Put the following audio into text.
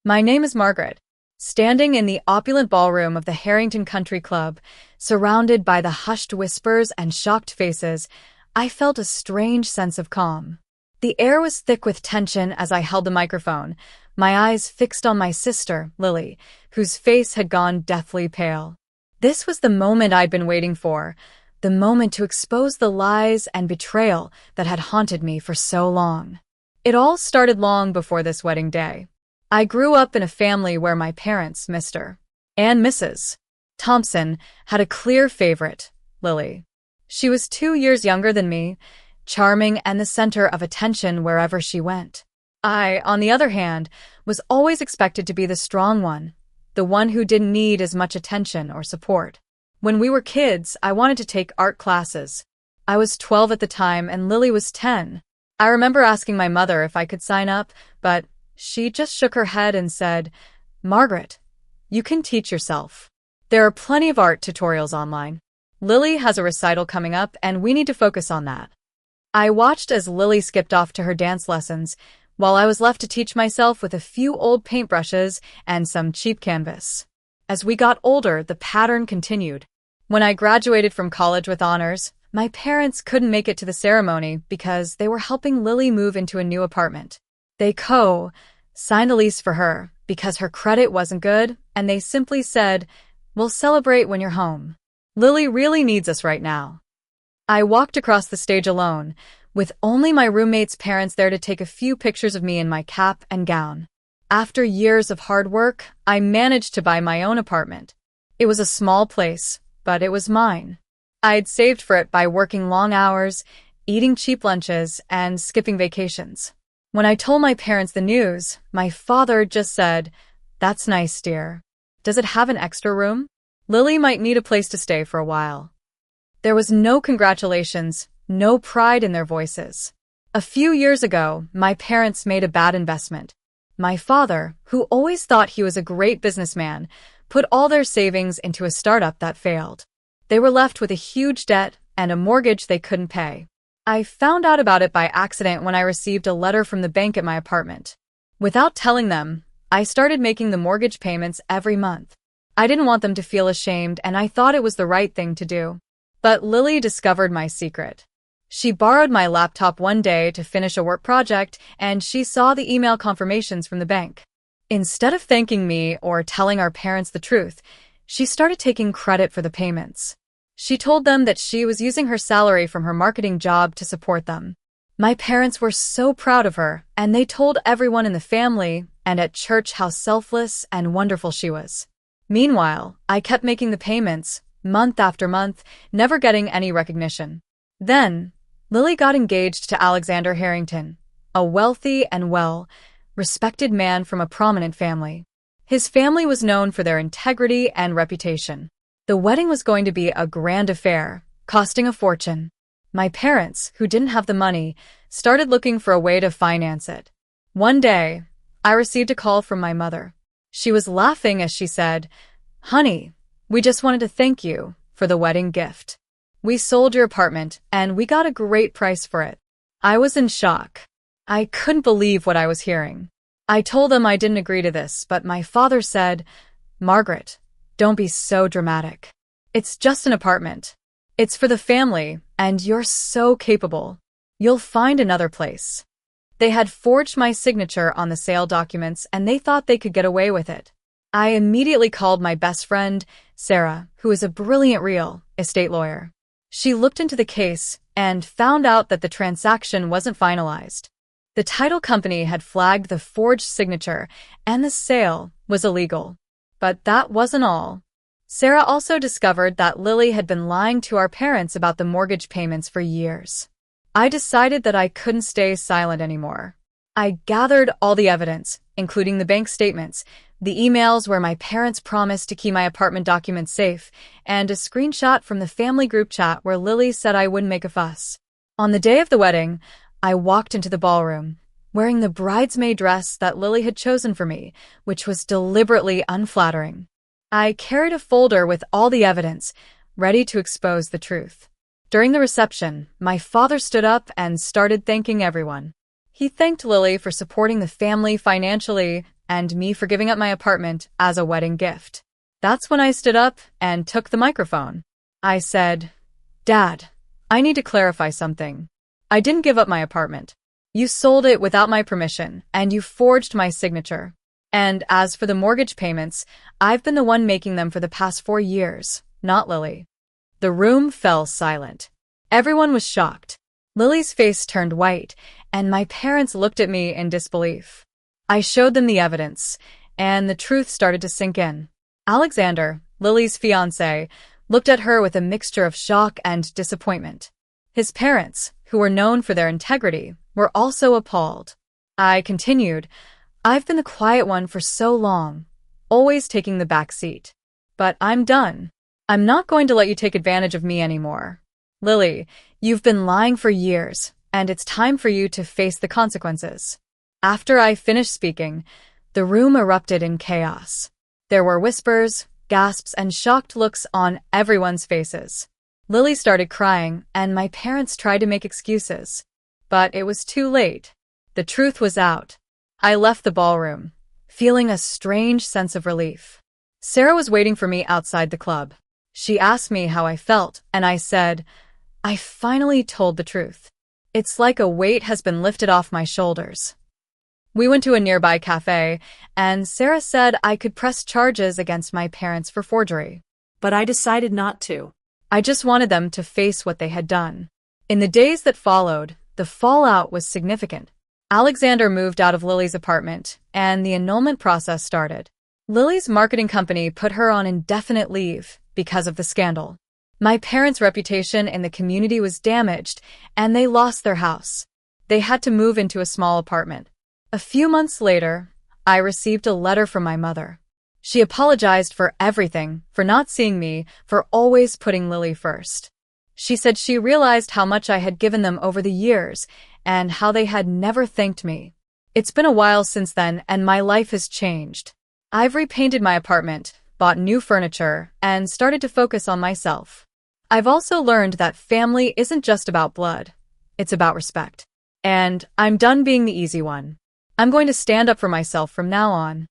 My name is Margaret. Standing in the opulent ballroom of the Harrington Country Club, surrounded by the hushed whispers and shocked faces, I felt a strange sense of calm. The air was thick with tension as I held the microphone, my eyes fixed on my sister, Lily, whose face had gone deathly pale. This was the moment I'd been waiting for, the moment to expose the lies and betrayal that had haunted me for so long. It all started long before this wedding day. I grew up in a family where my parents, Mr. and Mrs. Thompson, had a clear favorite, Lily. She was 2 years younger than me, charming and the center of attention wherever she went. I, on the other hand, was always expected to be the strong one, the one who didn't need as much attention or support. When we were kids, I wanted to take art classes. I was 12 at the time and Lily was 10. I remember asking my mother if I could sign up, but she just shook her head and said, "Margaret, you can teach yourself. There are plenty of art tutorials online. Lily has a recital coming up and we need to focus on that." I watched as Lily skipped off to her dance lessons, while I was left to teach myself with a few old paintbrushes and some cheap canvas. As we got older, the pattern continued. When I graduated from college with honors, my parents couldn't make it to the ceremony because they were helping Lily move into a new apartment. They signed a lease for her because her credit wasn't good, and they simply said, "We'll celebrate when you're home. Lily really needs us right now." I walked across the stage alone, with only my roommate's parents there to take a few pictures of me in my cap and gown. After years of hard work, I managed to buy my own apartment. It was a small place, but it was mine. I'd saved for it by working long hours, eating cheap lunches, and skipping vacations. When I told my parents the news, my father just said, "That's nice, dear. Does it have an extra room? Lily might need a place to stay for a while." There was no congratulations, no pride in their voices. A few years ago, my parents made a bad investment. My father, who always thought he was a great businessman, put all their savings into a startup that failed. They were left with a huge debt and a mortgage they couldn't pay. I found out about it by accident when I received a letter from the bank at my apartment. Without telling them, I started making the mortgage payments every month. I didn't want them to feel ashamed, and I thought it was the right thing to do. But Lily discovered my secret. She borrowed my laptop one day to finish a work project, and she saw the email confirmations from the bank. Instead of thanking me or telling our parents the truth, she started taking credit for the payments. She told them that she was using her salary from her marketing job to support them. My parents were so proud of her, and they told everyone in the family and at church how selfless and wonderful she was. Meanwhile, I kept making the payments, month after month, never getting any recognition. Then, Lily got engaged to Alexander Harrington, a wealthy and well-respected man from a prominent family. His family was known for their integrity and reputation. The wedding was going to be a grand affair, costing a fortune. My parents, who didn't have the money, started looking for a way to finance it. One day, I received a call from my mother. She was laughing as she said, "Honey, we just wanted to thank you for the wedding gift. We sold your apartment, and we got a great price for it." I was in shock. I couldn't believe what I was hearing. I told them I didn't agree to this, but my father said, "Margaret, don't be so dramatic. It's just an apartment. It's for the family, and you're so capable. You'll find another place." They had forged my signature on the sale documents, and they thought they could get away with it. I immediately called my best friend, Sarah, who is a brilliant real estate lawyer. She looked into the case and found out that the transaction wasn't finalized. The title company had flagged the forged signature, and the sale was illegal. But that wasn't all. Sarah also discovered that Lily had been lying to our parents about the mortgage payments for years. I decided that I couldn't stay silent anymore. I gathered all the evidence, including the bank statements, the emails where my parents promised to keep my apartment documents safe, and a screenshot from the family group chat where Lily said I wouldn't make a fuss. On the day of the wedding, I walked into the ballroom, wearing the bridesmaid dress that Lily had chosen for me, which was deliberately unflattering. I carried a folder with all the evidence, ready to expose the truth. During the reception, my father stood up and started thanking everyone. He thanked Lily for supporting the family financially, and me for giving up my apartment as a wedding gift. That's when I stood up and took the microphone. I said, "Dad, I need to clarify something. I didn't give up my apartment. You sold it without my permission, and you forged my signature. And as for the mortgage payments, I've been the one making them for the past 4 years, not Lily." The room fell silent. Everyone was shocked. Lily's face turned white, and my parents looked at me in disbelief. I showed them the evidence, and the truth started to sink in. Alexander, Lily's fiancé, looked at her with a mixture of shock and disappointment. His parents, who were known for their integrity, were also appalled. I continued, "I've been the quiet one for so long, always taking the back seat. But I'm done. I'm not going to let you take advantage of me anymore. Lily, you've been lying for years, and it's time for you to face the consequences." After I finished speaking, the room erupted in chaos. There were whispers, gasps, and shocked looks on everyone's faces. Lily started crying, and my parents tried to make excuses. But it was too late. The truth was out. I left the ballroom, feeling a strange sense of relief. Sarah was waiting for me outside the club. She asked me how I felt, and I said, "I finally told the truth. It's like a weight has been lifted off my shoulders." We went to a nearby cafe, and Sarah said I could press charges against my parents for forgery. But I decided not to. I just wanted them to face what they had done. In the days that followed, the fallout was significant. Alexander moved out of Lily's apartment, and the annulment process started. Lily's marketing company put her on indefinite leave because of the scandal. My parents' reputation in the community was damaged, and they lost their house. They had to move into a small apartment. A few months later, I received a letter from my mother. She apologized for everything, for not seeing me, for always putting Lily first. She said she realized how much I had given them over the years, and how they had never thanked me. It's been a while since then, and my life has changed. I've repainted my apartment, bought new furniture, and started to focus on myself. I've also learned that family isn't just about blood. It's about respect. And I'm done being the easy one. I'm going to stand up for myself from now on.